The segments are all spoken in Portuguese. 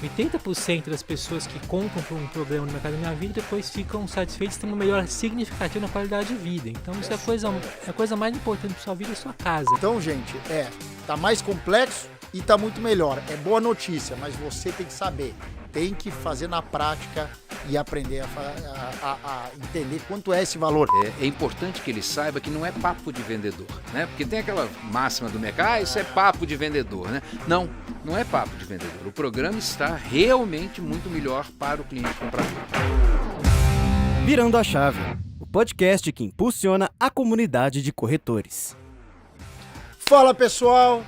80% das pessoas que compram por um programa no Mercado da Minha Vida depois ficam satisfeitos e têm uma melhora significativa na qualidade de vida. Então isso é a coisa mais importante para sua vida, é sua casa. Então, gente, tá mais complexo e tá muito melhor. É boa notícia, mas você tem que saber, tem que fazer na prática e aprender a entender quanto é esse valor. É importante que ele saiba que não é papo de vendedor, né? Porque tem aquela máxima do mercado, isso é papo de vendedor, né? Não é papo de vendedor. O programa está realmente muito melhor para o cliente comprador. Virando a Chave, o podcast que impulsiona a comunidade de corretores. Fala, pessoal!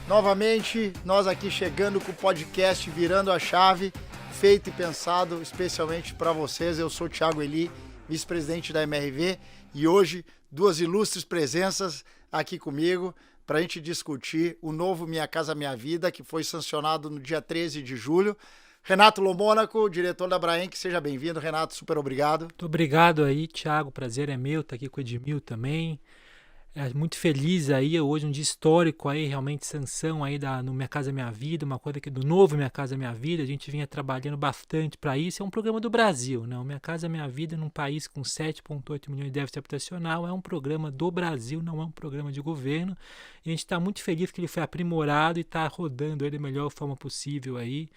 Novamente, nós aqui chegando com o podcast Virando a Chave, feito e pensado especialmente para vocês. Eu sou o Thiago Eli, vice-presidente da MRV, e hoje duas ilustres presenças aqui comigo para a gente discutir o novo Minha Casa Minha Vida, que foi sancionado no dia 13 de julho. Renato Lomônaco, diretor da Braenc, seja bem-vindo. Renato, super obrigado. Muito obrigado aí, Thiago, prazer é meu estar aqui com o Edmil também. Muito feliz aí, hoje um dia histórico aí, realmente sanção aí no Minha Casa Minha Vida, uma coisa que do novo Minha Casa Minha Vida, a gente vinha trabalhando bastante para isso, é um programa do Brasil, né? O Minha Casa Minha Vida num país com 7,8 milhões de déficit habitacional, é um programa do Brasil, não é um programa de governo, e a gente está muito feliz que ele foi aprimorado e está rodando ele da melhor forma possível aí,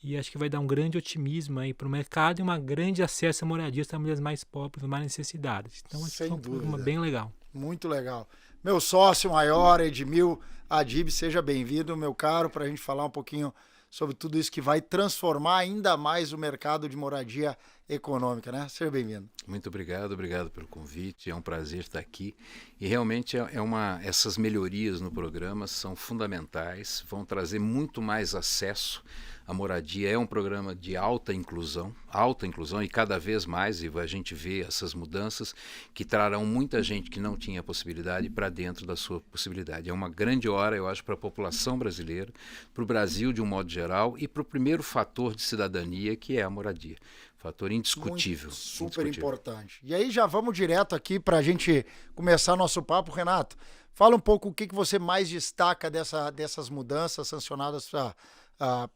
e acho que vai dar um grande otimismo aí para o mercado e um grande acesso à moradia às famílias mais pobres, mais necessitadas. Então acho que é um programa bem legal. Muito legal. Meu sócio maior, Edmil Adib, seja bem-vindo, meu caro, para a gente falar um pouquinho sobre tudo isso que vai transformar ainda mais o mercado de moradia econômica, né? Seja bem-vindo. Muito obrigado pelo convite, é um prazer estar aqui. E realmente essas melhorias no programa são fundamentais, vão trazer muito mais acesso à moradia. É um programa de alta inclusão e cada vez mais, e a gente vê essas mudanças que trarão muita gente que não tinha possibilidade para dentro da sua possibilidade. É uma grande hora, eu acho, para a população brasileira, para o Brasil de um modo geral e para o primeiro fator de cidadania, que é a moradia. Fator indiscutível. Super importante. E aí já vamos direto aqui para a gente começar nosso papo. Renato, fala um pouco o que você mais destaca dessas mudanças sancionadas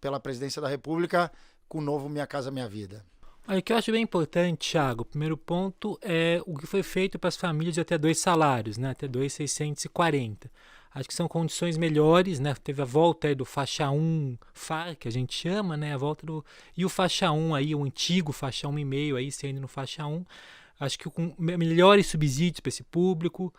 pela Presidência da República com o novo Minha Casa Minha Vida. O que eu acho bem importante, Thiago, o primeiro ponto é o que foi feito para as famílias de até 2 salários, né, até 2.640. Acho que são condições melhores, né? Teve a volta aí do faixa 1 FAR, que a gente chama, né? A volta e o faixa 1 aí, o antigo faixa 1,5 aí, sendo no faixa 1. Acho que com melhores subsídios para esse público,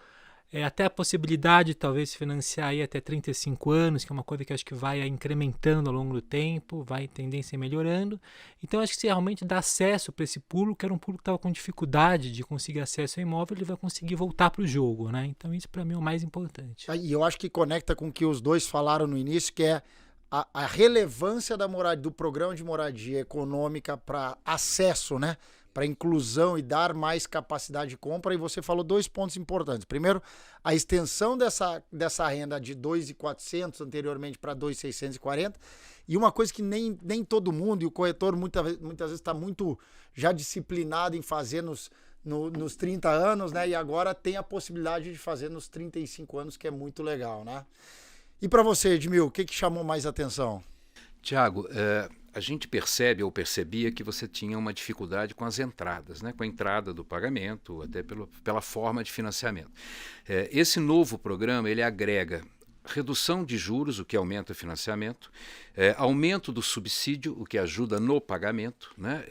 até a possibilidade de talvez financiar aí até 35 anos, que é uma coisa que acho que vai incrementando ao longo do tempo, vai tendência melhorando. Então acho que se realmente dá acesso para esse público, que era um público que estava com dificuldade de conseguir acesso ao imóvel, ele vai conseguir voltar para o jogo, né? Então isso para mim é o mais importante. E eu acho que conecta com o que os dois falaram no início, que é a relevância do programa de moradia econômica para acesso, né? Para inclusão e dar mais capacidade de compra, e você falou 2 pontos importantes. Primeiro, a extensão dessa renda de 2.400 anteriormente para 2.640, e uma coisa que nem todo mundo, e o corretor muitas vezes está muito já disciplinado em fazer nos 30 anos, né? E agora tem a possibilidade de fazer nos 35 anos, que é muito legal, né? E para você, Edmil, o que chamou mais atenção? Tiago, a gente percebia que você tinha uma dificuldade com as entradas, né? Com a entrada do pagamento, até pela forma de financiamento. Esse novo programa, ele agrega redução de juros, o que aumenta o financiamento, aumento do subsídio, o que ajuda no pagamento, né?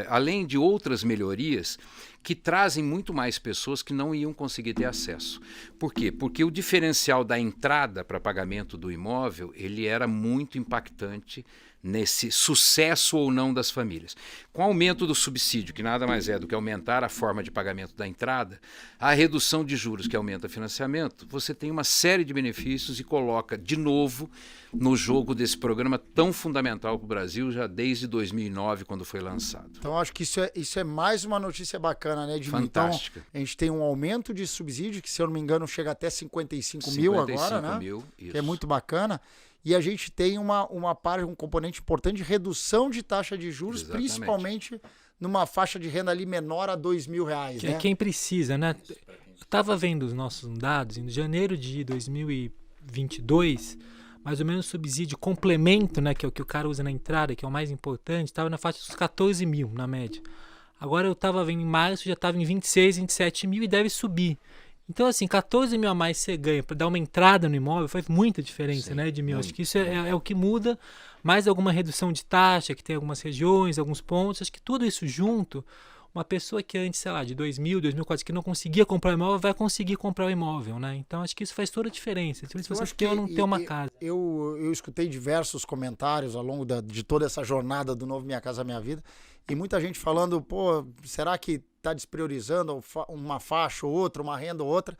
Além de outras melhorias que trazem muito mais pessoas que não iam conseguir ter acesso. Por quê? Porque o diferencial da entrada para pagamento do imóvel, ele era muito impactante nesse sucesso ou não das famílias. Com o aumento do subsídio, que nada mais é do que aumentar a forma de pagamento da entrada, a redução de juros, que aumenta o financiamento, você tem uma série de benefícios e coloca de novo no jogo desse programa tão fundamental para o Brasil, já desde 2009, quando foi lançado. Então, acho que isso é mais uma notícia bacana, né, Edmil? Fantástica. Então, a gente tem um aumento de subsídio, que se eu não me engano chega até 55 mil agora, né? Isso. Que é muito bacana. E a gente tem um componente importante de redução de taxa de juros, Exatamente. Principalmente numa faixa de renda ali menor a R$2.000, né? Quem precisa, né? Eu estava vendo os nossos dados, em janeiro de 2022, mais ou menos subsídio complemento, né, que é o que o cara usa na entrada, que é o mais importante, estava na faixa dos 14 mil na média. Agora eu estava vendo em março, já estava em 26, 27 mil e deve subir. Então, assim, 14 mil a mais você ganha para dar uma entrada no imóvel faz muita diferença, né, Edmil? Acho que isso é o que muda, mais alguma redução de taxa, que tem algumas regiões, alguns pontos. Acho que tudo isso junto, uma pessoa que antes, sei lá, de 2.000, 2.400, que não conseguia comprar o imóvel, vai conseguir comprar o imóvel, né? Então, acho que isso faz toda a diferença. Se você tem ou não tem uma casa. Eu escutei diversos comentários ao longo de toda essa jornada do novo Minha Casa Minha Vida, e muita gente falando, pô, será que está despriorizando uma faixa ou outra, uma renda ou outra?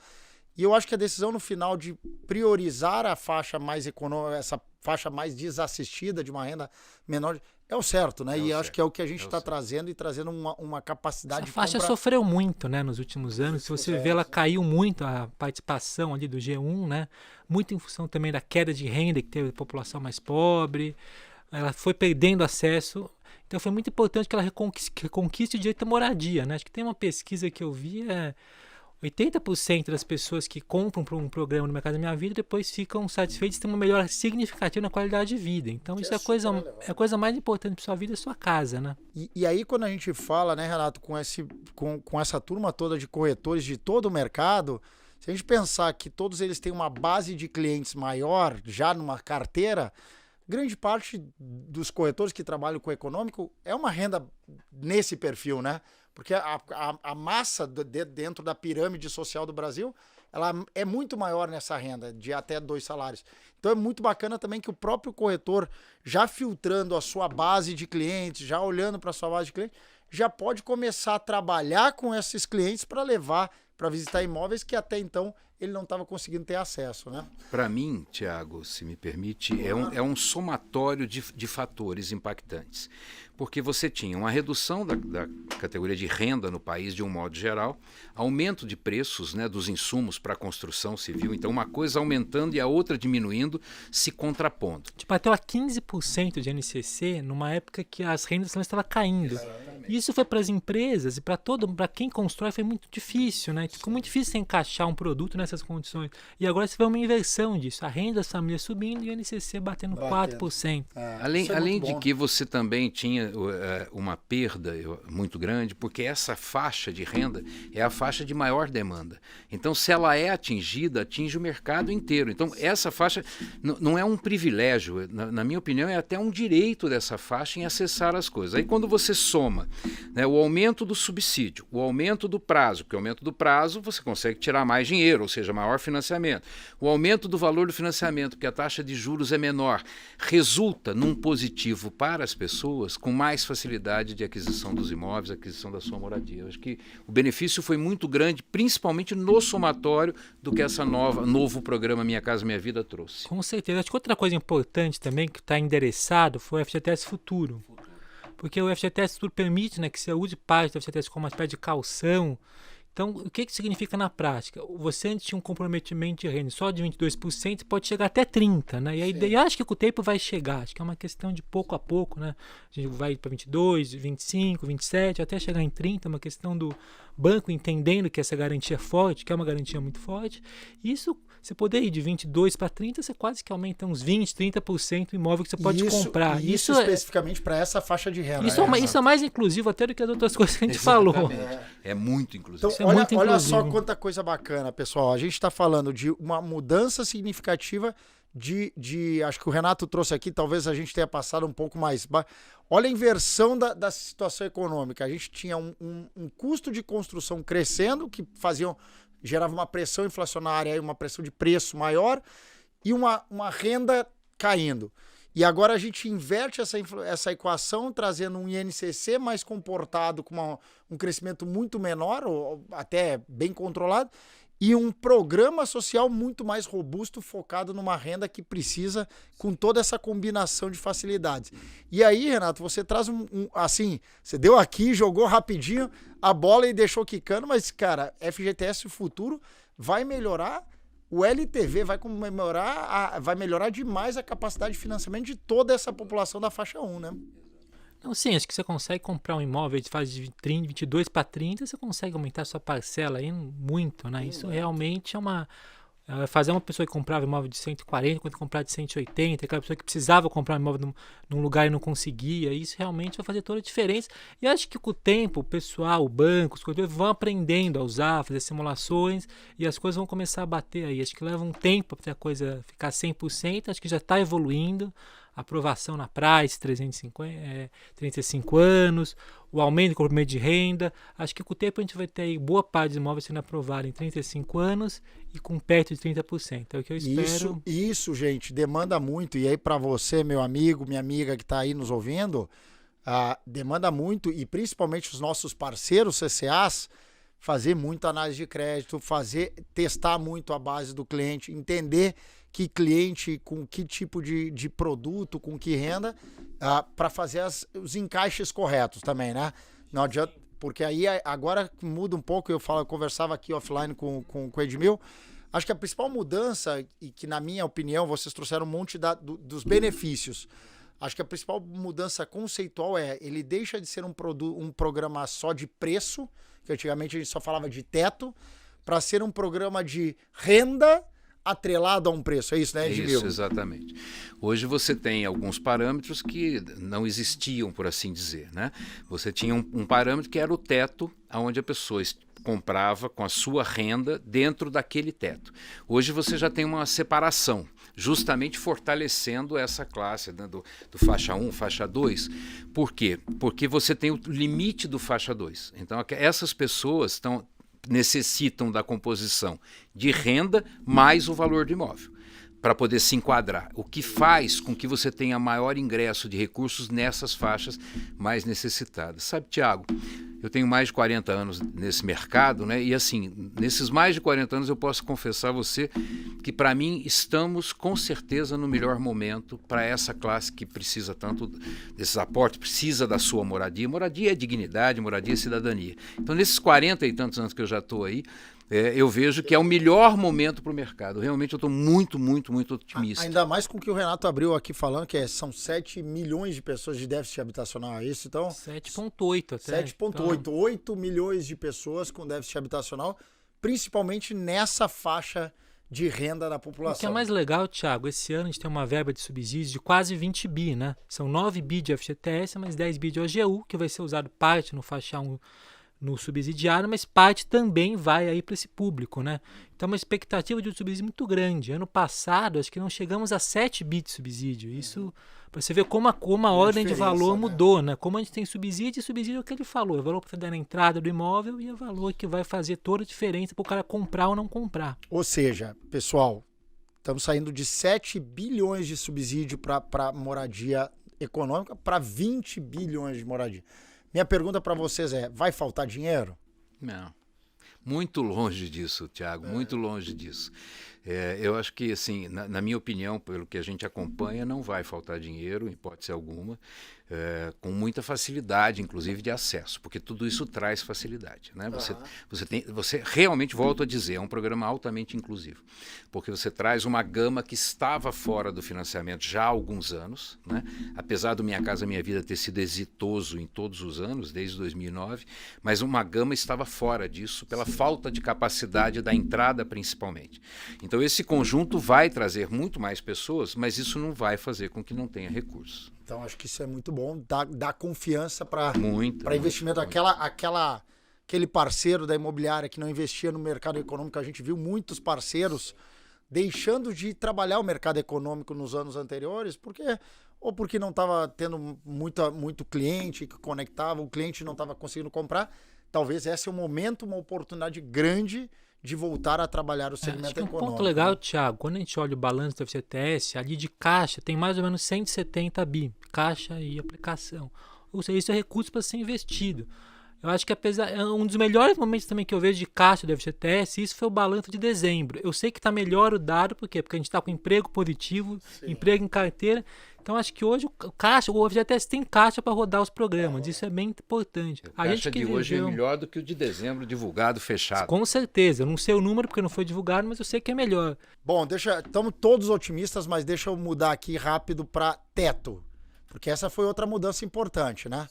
E eu acho que a decisão no final de priorizar a faixa mais econômica, essa faixa mais desassistida, de uma renda menor, é o certo, né? E acho que é o que a gente está trazendo, e trazendo uma capacidade de compra. A faixa sofreu muito, né, nos últimos anos. Se você vê, ela caiu muito, a participação ali do G1, né? Muito em função também da queda de renda que teve a população mais pobre. Ela foi perdendo acesso. Então foi muito importante que ela reconquiste o direito à moradia, né? Acho que tem uma pesquisa que eu vi, 80% das pessoas que compram para um programa no Minha Casa Minha Vida depois ficam satisfeitos e têm uma melhora significativa na qualidade de vida. Então isso é a coisa mais importante para sua vida, é sua casa, né? E aí quando a gente fala, né, Renato, com essa turma toda de corretores de todo o mercado, se a gente pensar que todos eles têm uma base de clientes maior, já numa carteira, grande parte dos corretores que trabalham com o econômico é uma renda nesse perfil, né? Porque a massa dentro da pirâmide social do Brasil, ela é muito maior nessa renda, de até 2 salários. Então é muito bacana também que o próprio corretor, já filtrando a sua base de clientes, já olhando para a sua base de clientes, já pode começar a trabalhar com esses clientes para levar para visitar imóveis que até então ele não estava conseguindo ter acesso, né? Para mim, Tiago, se me permite, é um somatório de fatores impactantes. Porque você tinha uma redução da categoria de renda no país de um modo geral, aumento de preços, né, dos insumos para a construção civil, então uma coisa aumentando e a outra diminuindo, se contrapondo. Bateu a 15% de NCC numa época que as rendas estavam caindo. Exatamente. Isso foi para as empresas e para quem constrói foi muito difícil, né? Ficou muito difícil você encaixar um produto nessas condições. E agora você vê uma inversão disso. A renda das famílias subindo e o NCC batendo 4%. Além de que você também tinha uma perda muito grande, porque essa faixa de renda é a faixa de maior demanda. Então, se ela é atingida, atinge o mercado inteiro. Então, essa faixa não é um privilégio, na minha opinião, é até um direito dessa faixa em acessar as coisas. Aí, quando você soma, né, o aumento do subsídio, o aumento do prazo, porque o aumento do prazo você consegue tirar mais dinheiro, ou seja, maior financiamento. O aumento do valor do financiamento, porque a taxa de juros é menor, resulta num positivo para as pessoas com mais facilidade de aquisição dos imóveis, aquisição da sua moradia. Eu acho que o benefício foi muito grande, principalmente no somatório do que essa novo programa Minha Casa Minha Vida trouxe. Com certeza. Acho que outra coisa importante também que está endereçado foi o FGTS Futuro. Porque o FGTS Futuro permite, né, que você use parte do FGTS como uma espécie de calção. Então, o que significa na prática? Você antes tinha um comprometimento de renda só de 22%, pode chegar até 30%, né? E aí eu acho que com o tempo vai chegar, acho que é uma questão de pouco a pouco, né? A gente vai para 22%, 25%, 27%, até chegar em 30%, é uma questão do banco entendendo que essa garantia é forte, que é uma garantia muito forte. Isso, você poder ir de 22% para 30%, você quase que aumenta uns 20%, 30% o imóvel que você pode comprar. Isso especificamente para essa faixa de renda. Isso é mais inclusivo até do que as outras coisas que a gente falou. É muito inclusivo. Então, olha só quanta coisa bacana, pessoal. A gente está falando de uma mudança significativa acho que o Renato trouxe aqui, talvez a gente tenha passado um pouco mais. Olha a inversão da situação econômica. A gente tinha um custo de construção crescendo, que gerava uma pressão inflacionária, uma pressão de preço maior, e uma renda caindo. E agora a gente inverte essa equação, trazendo um INCC mais comportado, com um crescimento muito menor, ou até bem controlado, e um programa social muito mais robusto, focado numa renda que precisa, com toda essa combinação de facilidades. E aí, Renato, você traz assim, você deu aqui, jogou rapidinho a bola e deixou quicando, mas, cara, FGTS Futuro vai melhorar, o LTV vai melhorar demais a capacidade de financiamento de toda essa população da faixa 1, né? Não, sim, acho que você consegue comprar um imóvel de fase de 22 para 30, você consegue aumentar sua parcela aí muito, né? Isso realmente é Fazer uma pessoa que comprava imóvel de 140, quando comprar de 180, aquela pessoa que precisava comprar um imóvel num lugar e não conseguia, isso realmente vai fazer toda a diferença. E acho que com o tempo, o pessoal, o banco, os corretores vão aprendendo a usar, a fazer simulações e as coisas vão começar a bater aí. Acho que leva um tempo para a coisa ficar 100%, acho que já está evoluindo. Aprovação na Price, 35 anos, o aumento do complemento de renda. Acho que com o tempo a gente vai ter aí boa parte dos imóveis sendo aprovados em 35 anos e com perto de 30%. É o que eu espero. Isso, gente, demanda muito. E aí para você, meu amigo, minha amiga que está aí nos ouvindo, demanda muito, e principalmente os nossos parceiros CCAs, fazer muita análise de crédito, testar muito a base do cliente, entender que cliente, com que tipo de produto, com que renda, para fazer os encaixes corretos também, né? Não adianta, porque aí agora muda um pouco, eu conversava aqui offline com o Edmil, acho que a principal mudança, e que na minha opinião vocês trouxeram um monte dos benefícios, acho que a principal mudança conceitual ele deixa de ser um programa só de preço, que antigamente a gente só falava de teto, para ser um programa de renda atrelado a um preço, é isso, né, Edmil? Isso, exatamente. Hoje você tem alguns parâmetros que não existiam, por assim dizer, né? Você tinha um parâmetro que era o teto, onde a pessoa comprava com a sua renda dentro daquele teto. Hoje você já tem uma separação, justamente fortalecendo essa classe, né, do faixa 1, faixa 2. Por quê? Porque você tem o limite do faixa 2. Então, essas pessoas necessitam da composição de renda mais o valor do imóvel para poder se enquadrar, o que faz com que você tenha maior ingresso de recursos nessas faixas mais necessitadas. Sabe, Tiago, eu tenho mais de 40 anos nesse mercado, né? E assim, nesses mais de 40 anos eu posso confessar a você que para mim estamos com certeza no melhor momento para essa classe que precisa tanto desses aportes, precisa da sua moradia. Moradia é dignidade, moradia é cidadania. Então nesses 40 e tantos anos que eu já estou aí, eu vejo que é o melhor momento para o mercado. Realmente eu estou muito, muito, muito otimista. Ainda mais com o que o Renato abriu aqui falando, que são 7 milhões de pessoas de déficit habitacional, é isso? Então, 7,8 até. 7,8. 8 milhões de pessoas com déficit habitacional, principalmente nessa faixa de renda da população. O que é mais legal, Thiago, esse ano a gente tem uma verba de subsídios de quase 20 bi, né? São 9 bi de FGTS, mais 10 bi de OGU, que vai ser usado parte no faixa 1 no subsidiário, mas parte também vai aí para esse público, né? Então, uma expectativa de um subsídio muito grande. Ano passado, acho que não chegamos a 7 bi de subsídio. Isso, para você ver como a ordem de valor mudou, né? Como a gente tem subsídio, e subsídio é o que ele falou, é o valor que você dá na entrada do imóvel e é o valor que vai fazer toda a diferença para o cara comprar ou não comprar. Ou seja, pessoal, estamos saindo de 7 bilhões de subsídio para moradia econômica para 20 bilhões de moradia. Minha pergunta para vocês vai faltar dinheiro? Não. Muito longe disso, Tiago, muito longe disso. Eu acho que, assim, na minha opinião, pelo que a gente acompanha, não vai faltar dinheiro, em hipótese alguma, com muita facilidade, inclusive, de acesso, porque tudo isso traz facilidade, né? Você realmente, volto a dizer, é um programa altamente inclusivo, porque você traz uma gama que estava fora do financiamento já há alguns anos, né? Apesar do Minha Casa Minha Vida ter sido exitoso em todos os anos, desde 2009, mas uma gama estava fora disso, pela falta de capacidade da entrada, principalmente. Então, esse conjunto vai trazer muito mais pessoas, mas isso não vai fazer com que não tenha recursos. Então, acho que isso é muito bom, dá confiança para investimento. Muito. Aquele parceiro da imobiliária que não investia no mercado econômico, a gente viu muitos parceiros deixando de trabalhar o mercado econômico nos anos anteriores, porque não estava tendo muito cliente que conectava, o cliente não estava conseguindo comprar. Talvez esse é um momento, uma oportunidade grande de voltar a trabalhar o segmento econômico. Um ponto legal, Thiago, quando a gente olha o balanço do FGTS, ali de caixa tem mais ou menos 170 bi, caixa e aplicação. Ou seja, isso é recurso para ser investido. Eu acho que um dos melhores momentos também que eu vejo de caixa do FGTS, isso foi o balanço de dezembro. Eu sei que está melhor o dado, por quê? Porque a gente está com emprego positivo, emprego em carteira. Então, acho que hoje o FGTS tem caixa para rodar os programas. Isso é bem importante. A caixa de hoje é melhor do que o de dezembro, divulgado, fechado. Com certeza. Eu não sei o número porque não foi divulgado, mas eu sei que é melhor. Bom, estamos todos otimistas, mas deixa eu mudar aqui rápido para teto. Porque essa foi outra mudança importante, né?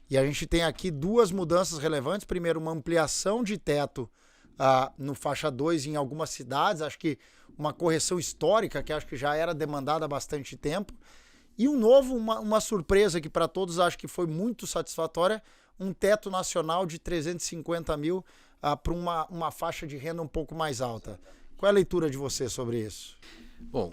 E a gente tem aqui duas mudanças relevantes. Primeiro, uma ampliação de teto no faixa 2 em algumas cidades. Acho que uma correção histórica, que acho que já era demandada há bastante tempo. E um novo, uma surpresa que para todos acho que foi muito satisfatória, um teto nacional de 350 mil para uma faixa de renda um pouco mais alta. Qual é a leitura de você sobre isso? Bom,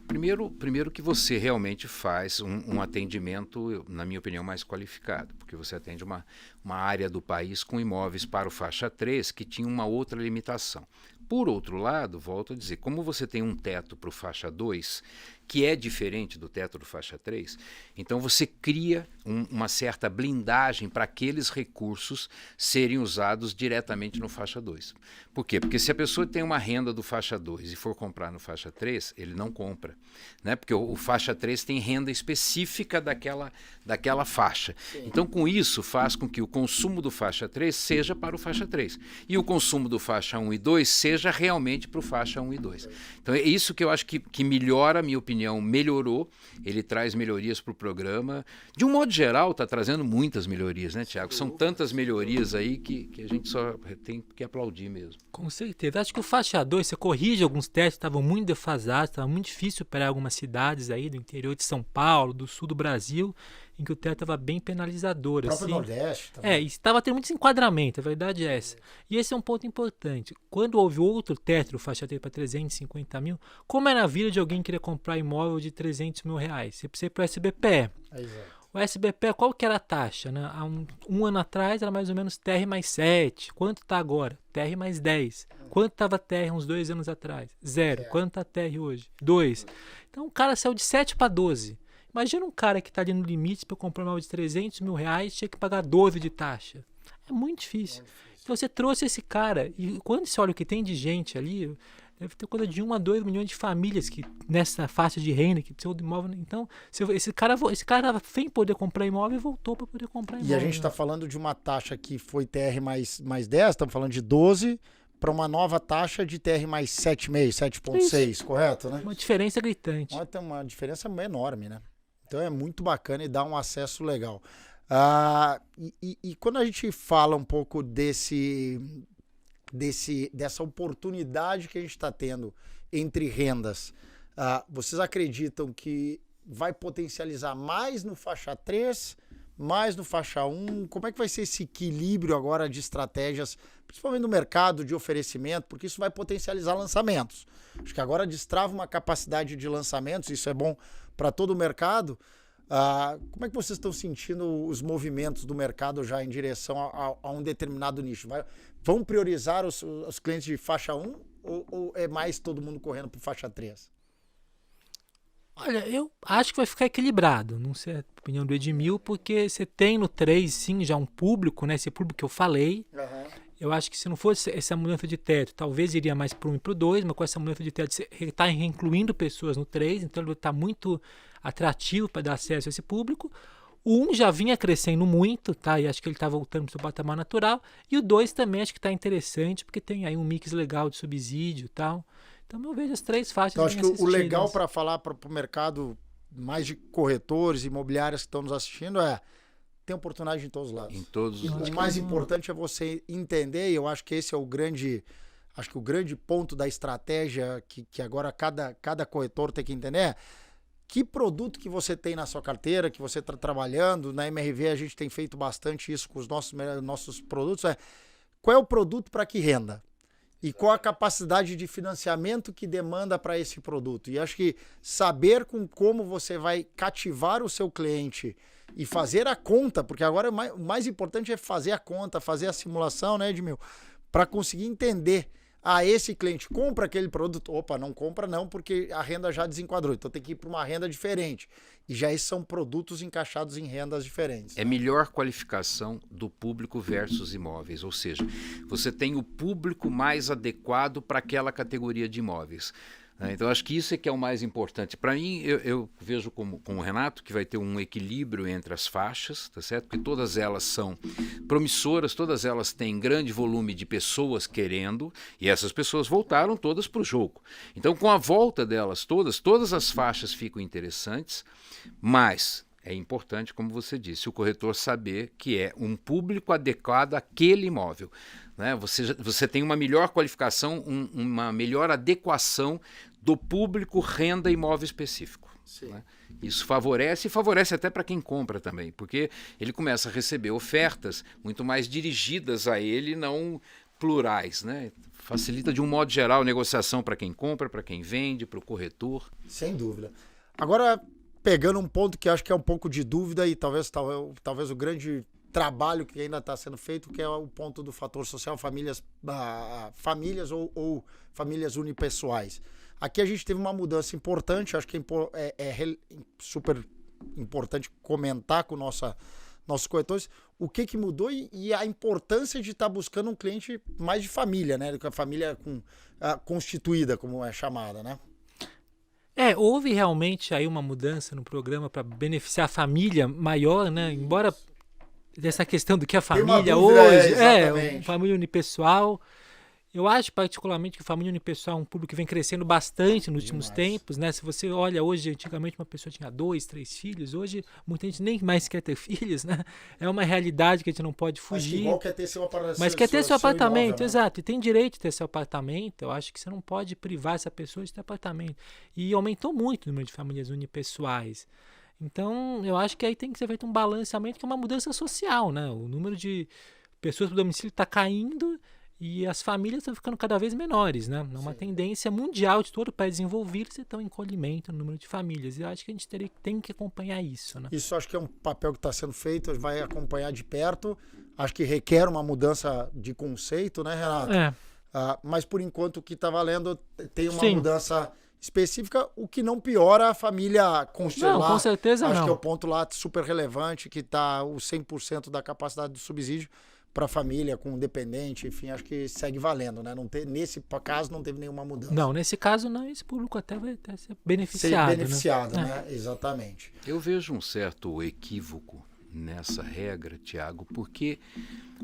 primeiro que você realmente faz um atendimento, na minha opinião, mais qualificado, porque você atende uma área do país com imóveis para o faixa 3 que tinha uma outra limitação. Por outro lado, volto a dizer, como você tem um teto para o faixa 2, que é diferente do teto do faixa 3, então você cria uma certa blindagem para aqueles recursos serem usados diretamente no faixa 2. Por quê? Porque se a pessoa tem uma renda do faixa 2 e for comprar no faixa 3, ele não compra, né? Porque o faixa 3 tem renda específica daquela faixa. Sim. Então, com isso, faz com que o consumo do faixa 3 seja para o faixa 3 e o consumo do faixa 1 e 2 seja realmente para o faixa 1 e 2. Então, é isso que eu acho que melhora, a minha opinião, melhorou, ele traz melhorias para o programa. De um modo geral, está trazendo muitas melhorias, né, Tiago? São tantas melhorias aí que a gente só tem que aplaudir mesmo. Com certeza. Acho que o faixa 2, você corrige alguns testes, estavam muito defasados, estava muito difícil para algumas cidades aí do interior de São Paulo, do sul do Brasil, em que o teto estava bem penalizador. O próprio assim. Nordeste também. E estava tendo muito desenquadramento, a verdade é essa. E esse é um ponto importante. Quando houve outro teto, o faixa 3 para 350 mil, como era a vida de alguém querer comprar imóvel de 300 mil reais? Você precisa ir para o SBPE. O SBPE, qual que era a taxa? Né? Há um ano atrás era mais ou menos TR mais 7. Quanto está agora? TR mais 10. Quanto estava TR uns 2 anos atrás? 0. Quanto está TR hoje? 2. Então o cara saiu de 7 para 12. Imagina um cara que está ali no limite para comprar um imóvel de 300 mil reais, tinha que pagar 12 de taxa. É muito difícil. Então você trouxe esse cara, e quando você olha o que tem de gente ali, deve ter coisa de 1 a 2 milhões de famílias que, nessa faixa de renda que precisam de imóvel. Então, esse cara sem poder comprar imóvel e voltou para poder comprar imóvel. E a gente está falando de uma taxa que foi TR mais 10, estamos falando de 12 para uma nova taxa de TR mais 7,5, 7,6, correto? Né? Uma diferença gritante. Tem uma diferença enorme, né? Então é muito bacana e dá um acesso legal. E quando a gente fala um pouco dessa oportunidade que a gente está tendo entre rendas, vocês acreditam que vai potencializar mais no faixa 3, mais no faixa 1? Como é que vai ser esse equilíbrio agora de estratégias, principalmente no mercado de oferecimento, porque isso vai potencializar lançamentos. Acho que agora destrava uma capacidade de lançamentos, isso é bom para todo o mercado. Como é que vocês estão sentindo os movimentos do mercado já em direção a um determinado nicho? Vão priorizar os clientes de faixa 1 ou é mais todo mundo correndo para faixa 3? Olha, eu acho que vai ficar equilibrado, não sei a opinião do Edmil, porque você tem no 3, sim, já um público, né? Esse público que eu falei. Eu acho que se não fosse essa mudança de teto, talvez iria mais para o 1 e para o 2, mas com essa mudança de teto, você está incluindo pessoas no 3, então ele está muito atrativo para dar acesso a esse público. O 1 já vinha crescendo muito, tá? E acho que ele está voltando para o seu patamar natural. E o 2 também acho que está interessante, porque tem aí um mix legal de subsídio e tal. Então eu vejo as 3 faixas. Então acho que o legal para falar para o mercado mais de corretores, imobiliárias que estão nos assistindo tem oportunidade em todos os lados. Em todos os lados. O mais importante é você entender, e eu acho que esse é o grande ponto da estratégia que agora cada corretor tem que entender que produto que você tem na sua carteira, que você está trabalhando. Na MRV a gente tem feito bastante isso com os nossos produtos. Qual é o produto para que renda? E qual a capacidade de financiamento que demanda para esse produto? E acho que saber como você vai cativar o seu cliente e fazer a conta, porque agora o mais importante é fazer a conta, fazer a simulação, né, Edmil? Para conseguir entender, esse cliente compra aquele produto, não compra não, porque a renda já desenquadrou, então tem que ir para uma renda diferente. E já esses são produtos encaixados em rendas diferentes. É melhor qualificação do público versus imóveis, ou seja, você tem o público mais adequado para aquela categoria de imóveis. Então, acho que isso é que é o mais importante. Para mim, eu vejo como o Renato, que vai ter um equilíbrio entre as faixas, tá certo? Porque todas elas são promissoras, todas elas têm grande volume de pessoas querendo, e essas pessoas voltaram todas para o jogo. Então, com a volta delas todas as faixas ficam interessantes, mas é importante, como você disse, o corretor saber que é um público adequado àquele imóvel, né? Você tem uma melhor qualificação, uma melhor adequação do público renda imóvel específico. Né? Isso favorece e favorece até para quem compra também, porque ele começa a receber ofertas muito mais dirigidas a ele, não plurais, né? Facilita de um modo geral a negociação para quem compra, para quem vende, para o corretor. Sem dúvida. Agora, pegando um ponto que acho que é um pouco de dúvida e talvez o grande trabalho que ainda está sendo feito, que é o ponto do fator social, famílias ou famílias unipessoais. Aqui a gente teve uma mudança importante, acho que é super importante comentar com nossos corretores o que mudou e a importância de estar buscando um cliente mais de família, né? Com a família constituída, como é chamada, né? Houve realmente aí uma mudança no programa para beneficiar a família maior, né? Embora dessa questão do que a família hoje família unipessoal. Eu acho particularmente que a família unipessoal é um público que vem crescendo bastante nos últimos tempos, né? Se você olha hoje, antigamente uma pessoa tinha 2, 3 filhos, hoje muita gente nem mais quer ter filhos, né? É uma realidade que a gente não pode fugir. Mas igual quer ter seu apartamento. Mas quer ter seu apartamento, imóvel, exato. E tem direito de ter seu apartamento. Eu acho que você não pode privar essa pessoa de ter apartamento. E aumentou muito o número de famílias unipessoais. Então, eu acho que aí tem que ser feito um balanceamento, que é uma mudança social, né? O número de pessoas para o domicílio está caindo e as famílias estão ficando cada vez menores, né? É uma tendência mundial de todo o país desenvolvido, você tem um encolhimento no número de famílias. E eu acho que a gente tem que acompanhar isso, né? Isso acho que é um papel que está sendo feito, vai acompanhar de perto. Acho que requer uma mudança de conceito, né, Renato? Mas por enquanto o que está valendo tem uma mudança específica, o que não piora a família constitucional. Não, com certeza acho não. que é o ponto lá super relevante, que está o 100% da capacidade do subsídio para a família com dependente, enfim, acho que segue valendo, né? Nesse caso não teve nenhuma mudança. Não, nesse caso não, esse público até vai ser beneficiado. Ser beneficiado, né? Exatamente. Eu vejo um certo equívoco nessa regra, Tiago, porque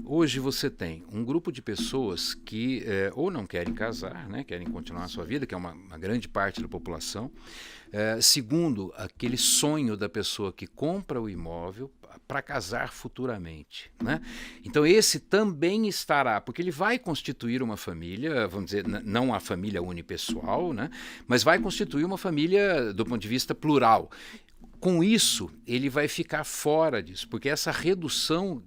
hoje você tem um grupo de pessoas que ou não querem casar, né? Querem continuar a sua vida, que é uma grande parte da população. Segundo, aquele sonho da pessoa que compra o imóvel para casar futuramente, né? Então esse também estará, porque ele vai constituir uma família, vamos dizer, não a família unipessoal, né? Mas vai constituir uma família do ponto de vista plural. Com isso, ele vai ficar fora disso, porque essa redução,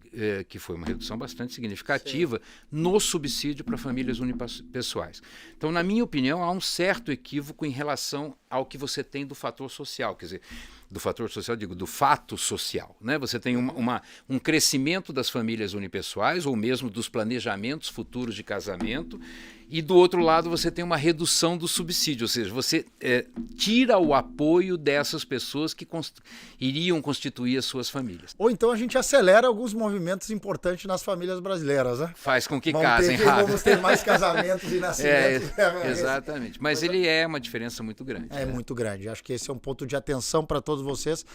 que foi uma redução bastante significativa, no subsídio para famílias unipessoais. Então, na minha opinião, há um certo equívoco em relação ao que você tem do fator social, quer dizer, do fator social, digo, do fato social, né? Você tem um crescimento das famílias unipessoais, ou mesmo dos planejamentos futuros de casamento, e do outro lado você tem uma redução do subsídio, ou seja, você tira o apoio dessas pessoas que iriam constituir as suas famílias. Ou então a gente acelera alguns movimentos importantes nas famílias brasileiras, né? Faz com que casem rápido. Vamos ter mais casamentos e nascimentos. Exatamente, mas ele é uma diferença muito grande. É muito grande, acho que esse é um ponto de atenção para todos vocês.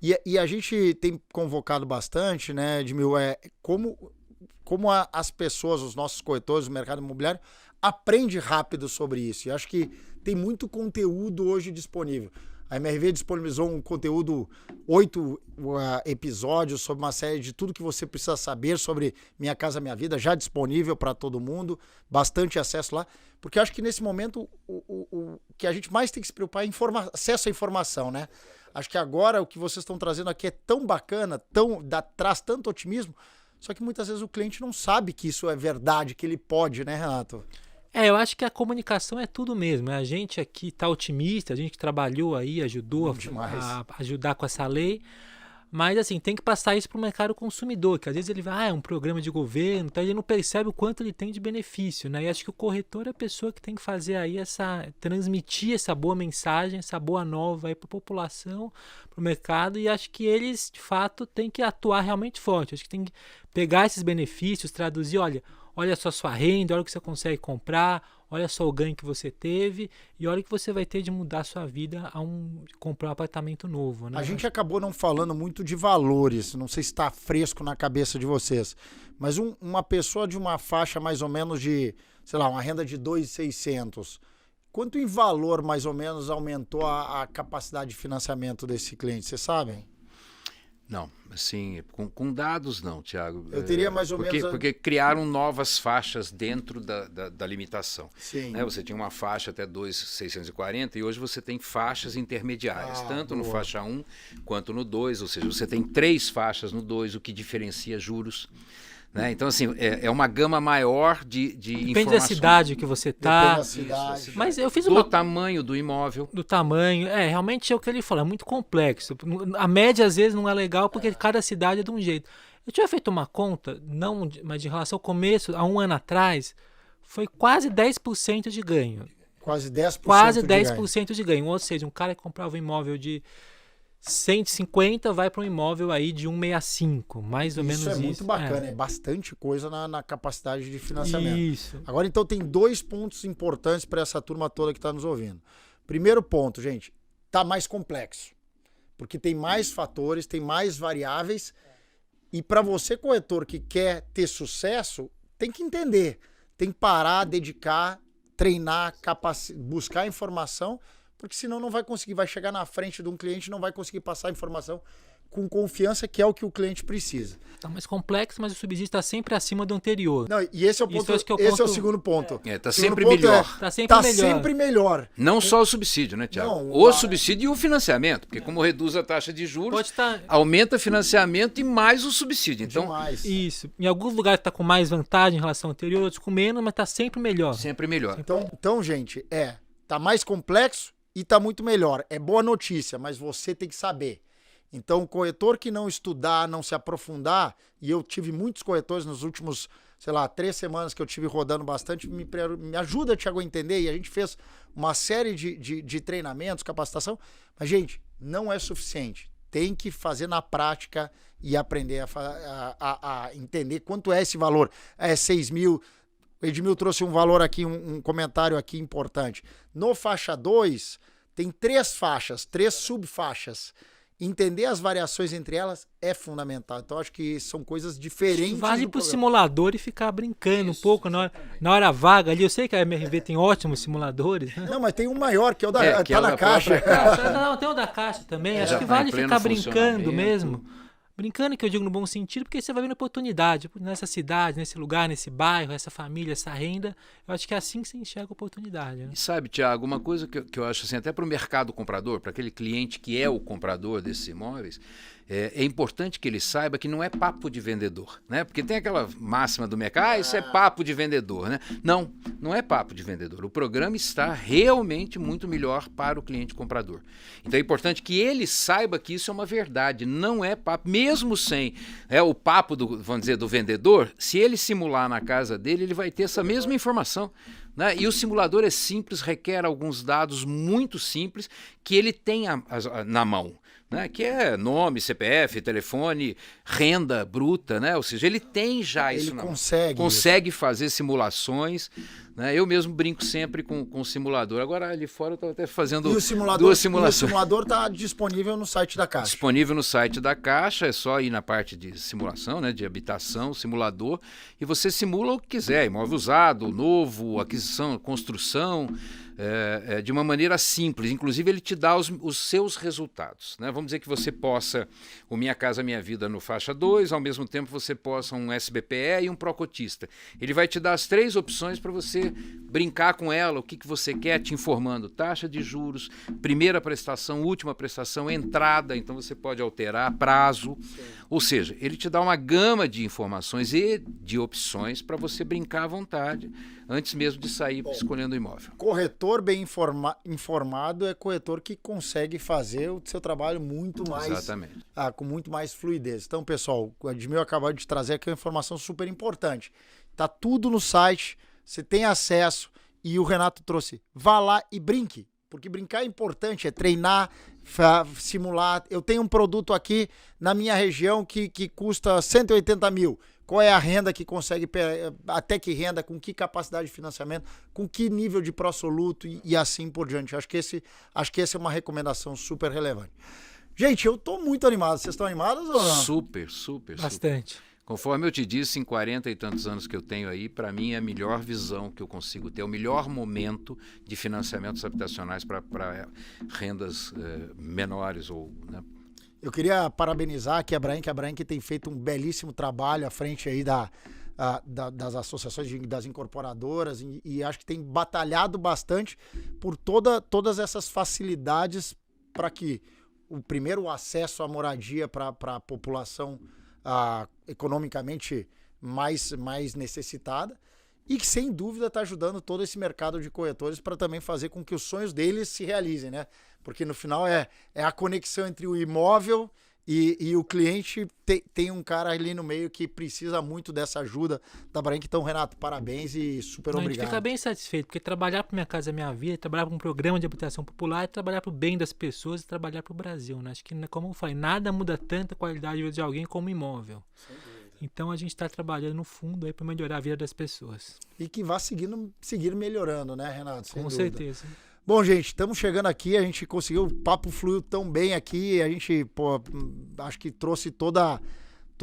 E a gente tem convocado bastante, né, Edmil, como as pessoas, os nossos corretores do mercado imobiliário, aprende rápido sobre isso. E acho que tem muito conteúdo hoje disponível. A MRV disponibilizou um conteúdo, 8 episódios sobre uma série de tudo que você precisa saber sobre Minha Casa Minha Vida, já disponível para todo mundo, bastante acesso lá, porque acho que nesse momento o que a gente mais tem que se preocupar é acesso à informação, né? Acho que agora o que vocês estão trazendo aqui é tão bacana, traz tanto otimismo, só que muitas vezes o cliente não sabe que isso é verdade, que ele pode, né, Renato? Eu acho que a comunicação é tudo mesmo. A gente aqui está otimista, a gente que trabalhou aí, ajudou a ajudar com essa lei, mas assim, tem que passar isso para o mercado consumidor, que às vezes ele vai, é um programa de governo, então ele não percebe o quanto ele tem de benefício, né? E acho que o corretor é a pessoa que tem que fazer aí transmitir essa boa mensagem, essa boa nova aí para a população, para o mercado, e acho que eles, de fato, têm que atuar realmente forte. Acho que tem que pegar esses benefícios, traduzir, olha só sua renda, olha o que você consegue comprar, olha só o ganho que você teve e olha o que você vai ter de mudar a sua vida comprar um apartamento novo, né? A gente acabou não falando muito de valores, não sei se está fresco na cabeça de vocês, mas uma pessoa de uma faixa mais ou menos de, sei lá, uma renda de 2.600, quanto em valor mais ou menos aumentou a capacidade de financiamento desse cliente, vocês sabem? Não, assim, com dados não, Tiago. Eu teria mais ou menos... Porque criaram novas faixas dentro da limitação. Sim. Né? Você tinha uma faixa até 2.640 e hoje você tem faixas intermediárias, tanto no faixa 1 quanto no 2, ou seja, você tem 3 faixas no 2, o que diferencia juros. Né? Então, assim, é uma gama maior de Depende informações. da cidade que você Depende tá. da cidade. Mas eu fiz Do uma... tamanho do imóvel. do tamanho. Realmente é o que ele fala, é muito complexo. A média às vezes não é legal porque cada cidade é de um jeito. Eu tinha feito uma conta, mas de relação ao começo, há um ano atrás, foi quase 10% de ganho. Quase 10% Quase de ganho. 10% de ganho. Ou seja, um cara que comprava um imóvel de 150 vai para um imóvel aí de 165, mais ou menos isso. Isso é muito bacana, é bastante coisa na capacidade de financiamento. Isso. Agora, então, tem 2 pontos importantes para essa turma toda que está nos ouvindo. Primeiro ponto, gente, tá mais complexo. Porque tem mais fatores, tem mais variáveis. E para você, corretor, que quer ter sucesso, tem que entender. Tem que parar, dedicar, treinar, buscar informação, porque senão não vai conseguir, vai chegar na frente de um cliente e não vai conseguir passar a informação com confiança, que é o que o cliente precisa. Tá mais complexo, mas o subsídio está sempre acima do anterior. Não, e esse é o ponto, esse é o segundo ponto. Tá O segundo sempre ponto melhor. Tá sempre tá melhor. sempre melhor. Não só o subsídio, né, Tiago? Não, O subsídio e o financiamento, porque como reduz a taxa de juros, Pode estar... aumenta financiamento e mais o subsídio. Então, Demais. Isso. Em alguns lugares está com mais vantagem em relação ao anterior, outros com menos, mas está sempre melhor. sempre melhor. Então, gente, tá mais complexo e tá muito melhor. É boa notícia, mas você tem que saber. Então, o corretor que não estudar, não se aprofundar, e eu tive muitos corretores nos últimos, 3 semanas que eu tive rodando bastante, me ajuda, Thiago, a entender, e a gente fez uma série de treinamentos, capacitação, mas, gente, não é suficiente. Tem que fazer na prática e aprender a entender quanto é esse valor. É 6 mil... O Edmil trouxe um valor aqui, um comentário aqui importante. No faixa 2, tem 3 faixas, 3 subfaixas. Entender as variações entre elas é fundamental. Então, acho que são coisas diferentes. Vale para o simulador e ficar brincando um pouco na hora vaga ali. Eu sei que a MRV tem ótimos simuladores, né? Não, mas tem um maior, que é o que tá é o na da caixa. Não, tem o da caixa também. Acho Já que tá vale em pleno ficar brincando funcionamento. mesmo. Brincando, que eu digo no bom sentido, porque você vai vendo oportunidade. Nessa cidade, nesse lugar, nesse bairro, essa família, essa renda. Eu acho que é assim que você enxerga a oportunidade. Né? E sabe, Tiago, uma coisa que eu acho assim, até para o mercado comprador, para aquele cliente que é o comprador desses imóveis, é importante que ele saiba que não é papo de vendedor, né? Porque tem aquela máxima do mercado, isso é papo de vendedor, né? Não, não é papo de vendedor. O programa está realmente muito melhor para o cliente comprador. Então é importante que ele saiba que isso é uma verdade, não é papo, mesmo sem o papo vamos dizer, do vendedor, se ele simular na casa dele, ele vai ter essa mesma informação. Né? E o simulador é simples, requer alguns dados muito simples que ele tem na mão. Né? Que é nome, CPF, telefone, renda bruta, né? Ou seja, ele tem já isso na mão. Consegue fazer simulações. Né? Eu mesmo brinco sempre com o simulador. Agora ali fora eu estou até fazendo duas simulações. E o simulador está disponível no site da Caixa. Disponível no site da Caixa, é só ir na parte de simulação, né? De habitação, simulador, e você simula o que quiser, imóvel usado, novo, aquisição, construção, de uma maneira simples. Inclusive ele te dá os seus resultados. Né? Vamos dizer que você possa o Minha Casa Minha Vida no faixa 2, ao mesmo tempo você possa um SBPE e um Procotista. Ele vai te dar as 3 opções para você brincar com ela, o que você quer, te informando taxa de juros, primeira prestação, última prestação, entrada, então você pode alterar prazo. Sim. Ou seja, ele te dá uma gama de informações e de opções para você brincar à vontade, antes mesmo de sair escolhendo o imóvel. Corretor bem informado é corretor que consegue fazer o seu trabalho muito mais... Exatamente. Com muito mais fluidez. Então, pessoal, o Edmil acabou de trazer aqui uma informação super importante. Tá tudo no site, você tem acesso, e o Renato trouxe, vá lá e brinque, porque brincar é importante, é treinar, simular. Eu tenho um produto aqui na minha região que custa 180 mil. Qual é a renda que consegue, até que renda, com que capacidade de financiamento, com que nível de pró-soluto e assim por diante. Acho que essa é uma recomendação super relevante. Gente, eu tô muito animado. Vocês estão animados ou não? Super. Bastante. Conforme eu te disse, em 40 e tantos anos que eu tenho aí, para mim é a melhor visão que eu consigo ter, o melhor momento de financiamentos habitacionais para rendas menores. Né? Eu queria parabenizar aqui a Brain, que tem feito um belíssimo trabalho à frente aí das associações, das incorporadoras, e acho que tem batalhado bastante por todas essas facilidades para que o acesso à moradia para a população economicamente mais necessitada, e que sem dúvida está ajudando todo esse mercado de corretores para também fazer com que os sonhos deles se realizem, né? Porque no final é a conexão entre o imóvel e o cliente. Tem um cara ali no meio que precisa muito dessa ajuda da Brain. Então, Renato, parabéns e super obrigado. A gente fica bem satisfeito, porque trabalhar para Minha Casa Minha Vida, trabalhar para um programa de habitação popular, é trabalhar para o bem das pessoas e trabalhar para o Brasil, né? Acho que, como eu falei, nada muda tanto a qualidade de vida de alguém como imóvel. Então a gente está trabalhando no fundo aí para melhorar a vida das pessoas. E que vá seguir melhorando, né, Renato? Com certeza. Bom, gente, estamos chegando aqui, a gente conseguiu, o papo fluiu tão bem aqui, a gente, acho que trouxe toda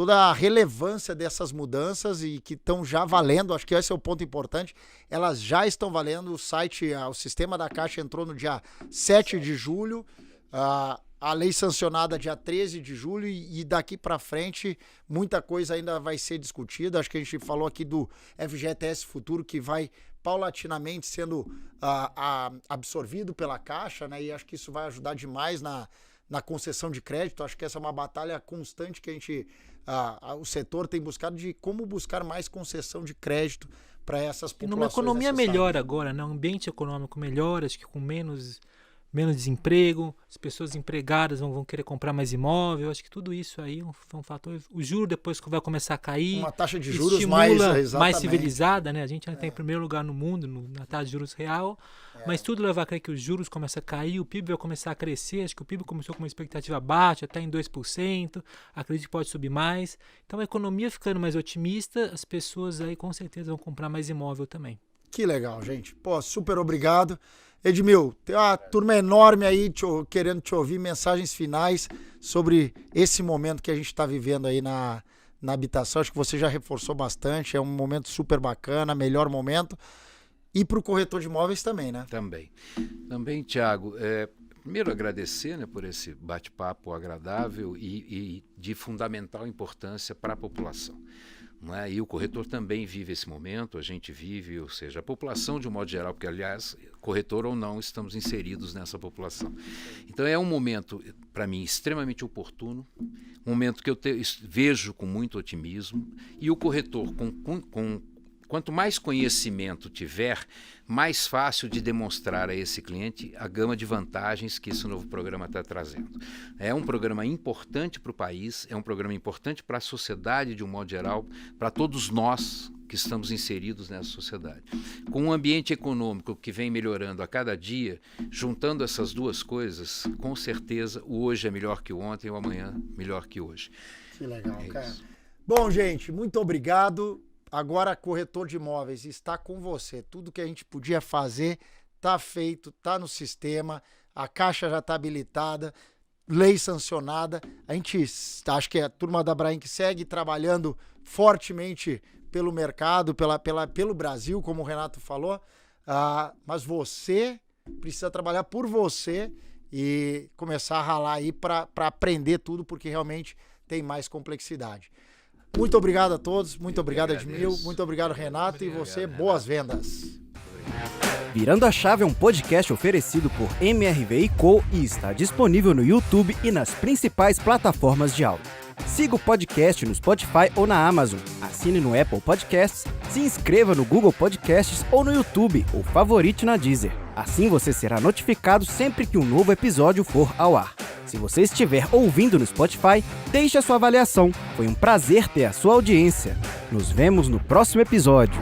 a relevância dessas mudanças e que estão já valendo, acho que esse é o ponto importante, elas já estão valendo, o sistema da Caixa entrou no dia 7 de julho, a lei sancionada dia 13 de julho e daqui para frente muita coisa ainda vai ser discutida. Acho que a gente falou aqui do FGTS Futuro, que vai paulatinamente sendo absorvido pela Caixa, né? E acho que isso vai ajudar demais na concessão de crédito. Acho que essa é uma batalha constante que o setor tem buscado, de como buscar mais concessão de crédito para essas populações. E numa economia melhor agora, né? Um ambiente econômico melhor, acho que com menos desemprego, as pessoas empregadas vão querer comprar mais imóvel. Acho que tudo isso aí é um fator. O juro depois que vai começar a cair. Uma taxa de juros mais civilizada, né? A gente ainda está em primeiro lugar no mundo na taxa de juros real, mas tudo leva a crer que os juros começam a cair, o PIB vai começar a crescer. Acho que o PIB começou com uma expectativa baixa, até em 2%, acredito que pode subir mais. Então a economia ficando mais otimista, as pessoas aí com certeza vão comprar mais imóvel também. Que legal, gente. Super obrigado. Edmil, tem uma turma enorme aí querendo te ouvir, mensagens finais sobre esse momento que a gente está vivendo aí na habitação. Acho que você já reforçou bastante, é um momento super bacana, melhor momento. E para o corretor de imóveis também, né? Também, Thiago. Primeiro agradecer, né, por esse bate-papo agradável e de fundamental importância para a população. Não é? E o corretor também vive esse momento, a gente vive, ou seja, a população de um modo geral, porque aliás, corretor ou não, estamos inseridos nessa população. Então é um momento, para mim, extremamente oportuno, um momento que eu vejo com muito otimismo, e o corretor, quanto mais conhecimento tiver, mais fácil de demonstrar a esse cliente a gama de vantagens que esse novo programa está trazendo. É um programa importante para o país, é um programa importante para a sociedade de um modo geral, para todos nós que estamos inseridos nessa sociedade. Com um ambiente econômico que vem melhorando a cada dia, juntando essas duas coisas, com certeza o hoje é melhor que o ontem e o amanhã melhor que hoje. Que legal, cara. Bom, gente, muito obrigado. Agora, corretor de imóveis, está com você. Tudo que a gente podia fazer está feito, está no sistema, a Caixa já está habilitada, lei sancionada. A gente acho que é a turma da Brain que segue trabalhando fortemente pelo mercado, pelo Brasil, como o Renato falou. Mas você precisa trabalhar por você e começar a ralar aí para aprender tudo, porque realmente tem mais complexidade. Muito obrigado a todos, muito obrigado, Edmil, muito obrigado, Renato, e você, boas vendas. Virando a Chave é um podcast oferecido por MRV & Co e está disponível no YouTube e nas principais plataformas de áudio. Siga o podcast no Spotify ou na Amazon, assine no Apple Podcasts, se inscreva no Google Podcasts ou no YouTube ou favorite na Deezer. Assim você será notificado sempre que um novo episódio for ao ar. Se você estiver ouvindo no Spotify, deixe a sua avaliação. Foi um prazer ter a sua audiência. Nos vemos no próximo episódio.